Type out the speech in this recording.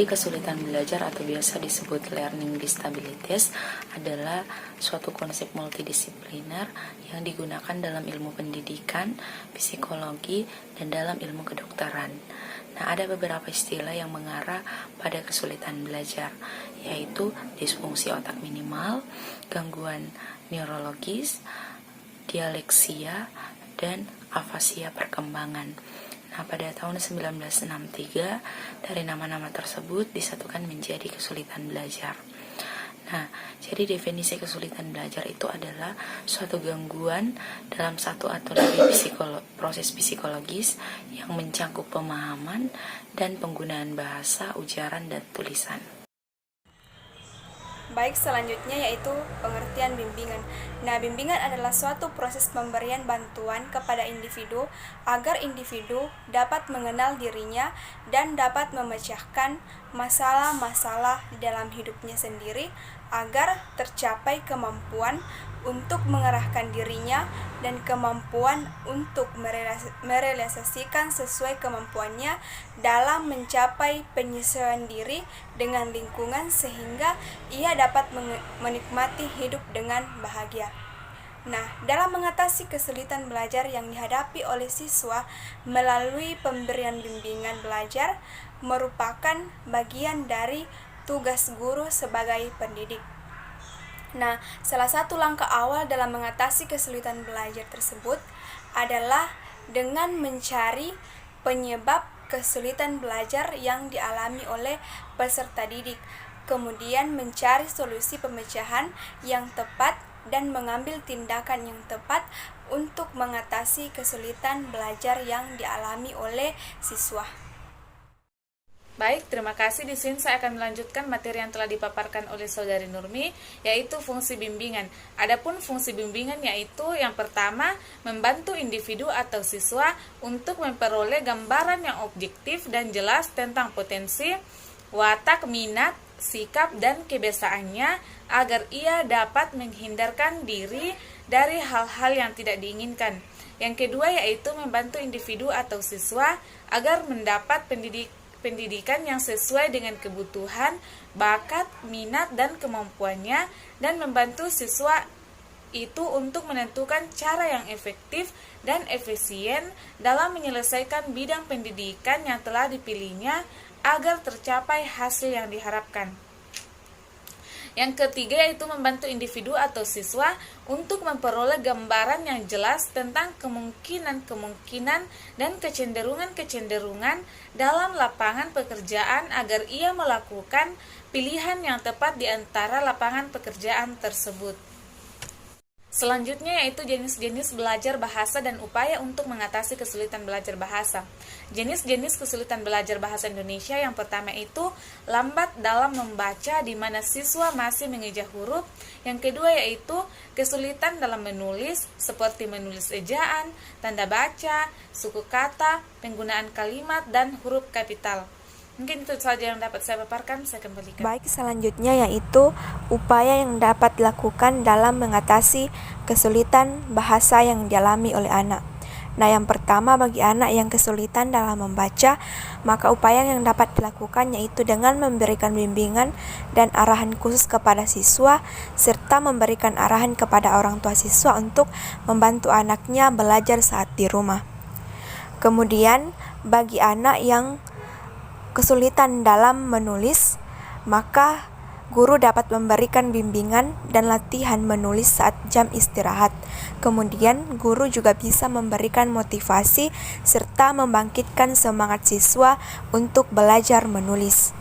Jadi kesulitan belajar atau biasa disebut learning disabilities adalah suatu konsep multidisipliner yang digunakan dalam ilmu pendidikan, psikologi, dan dalam ilmu kedokteran. Nah, ada beberapa istilah yang mengarah pada kesulitan belajar, yaitu disfungsi otak minimal, gangguan neurologis, dialeksia, dan afasia perkembangan. Nah, pada tahun 1963, dari nama-nama tersebut disatukan menjadi kesulitan belajar. Nah, jadi definisi kesulitan belajar itu adalah suatu gangguan dalam satu atau lebih proses psikologis yang mencangkup pemahaman dan penggunaan bahasa, ujaran, dan tulisan. Baik, selanjutnya yaitu pengertian bimbingan. Nah, bimbingan adalah suatu proses pemberian bantuan kepada individu agar individu dapat mengenal dirinya dan dapat memecahkan masalah-masalah di dalam hidupnya sendiri agar tercapai kemampuan untuk mengarahkan dirinya dan kemampuan untuk merealisasikan sesuai kemampuannya dalam mencapai penyesuaian diri dengan lingkungan sehingga ia dapat menikmati hidup dengan bahagia. Nah, dalam mengatasi kesulitan belajar yang dihadapi oleh siswa melalui pemberian bimbingan belajar merupakan bagian dari tugas guru sebagai pendidik. Nah, salah satu langkah awal dalam mengatasi kesulitan belajar tersebut adalah dengan mencari penyebab kesulitan belajar yang dialami oleh peserta didik, kemudian mencari solusi pemecahan yang tepat dan mengambil tindakan yang tepat untuk mengatasi kesulitan belajar yang dialami oleh siswa. Baik, terima kasih. Di sini saya akan melanjutkan materi yang telah dipaparkan oleh Saudari Nurmi, yaitu fungsi bimbingan. Adapun fungsi bimbingan yaitu yang pertama, membantu individu atau siswa untuk memperoleh gambaran yang objektif dan jelas tentang potensi, watak, minat, sikap, dan kebiasaannya agar ia dapat menghindarkan diri dari hal-hal yang tidak diinginkan. Yang kedua yaitu membantu individu atau siswa agar mendapat pendidikan yang sesuai dengan kebutuhan, bakat, minat, dan kemampuannya, dan membantu siswa itu untuk menentukan cara yang efektif dan efisien dalam menyelesaikan bidang pendidikan yang telah dipilihnya agar tercapai hasil yang diharapkan. Yang ketiga yaitu membantu individu atau siswa untuk memperoleh gambaran yang jelas tentang kemungkinan-kemungkinan dan kecenderungan-kecenderungan dalam lapangan pekerjaan agar ia melakukan pilihan yang tepat di antara lapangan pekerjaan tersebut. Selanjutnya yaitu jenis-jenis belajar bahasa dan upaya untuk mengatasi kesulitan belajar bahasa. Jenis-jenis kesulitan belajar bahasa Indonesia yang pertama itu lambat dalam membaca di mana siswa masih mengeja huruf. Yang kedua yaitu kesulitan dalam menulis seperti menulis ejaan, tanda baca, suku kata, penggunaan kalimat, dan huruf kapital. Mungkin itu saja yang dapat saya paparkan, saya kembalikan. Baik, selanjutnya yaitu upaya yang dapat dilakukan dalam mengatasi kesulitan bahasa yang dialami oleh anak. Nah, yang pertama bagi anak yang kesulitan dalam membaca, maka upaya yang dapat dilakukan yaitu dengan memberikan bimbingan dan arahan khusus kepada siswa, serta memberikan arahan kepada orang tua siswa untuk membantu anaknya belajar saat di rumah. Kemudian, bagi anak yang kesulitan dalam menulis, maka guru dapat memberikan bimbingan dan latihan menulis saat jam istirahat. Kemudian, guru juga bisa memberikan motivasi serta membangkitkan semangat siswa untuk belajar menulis.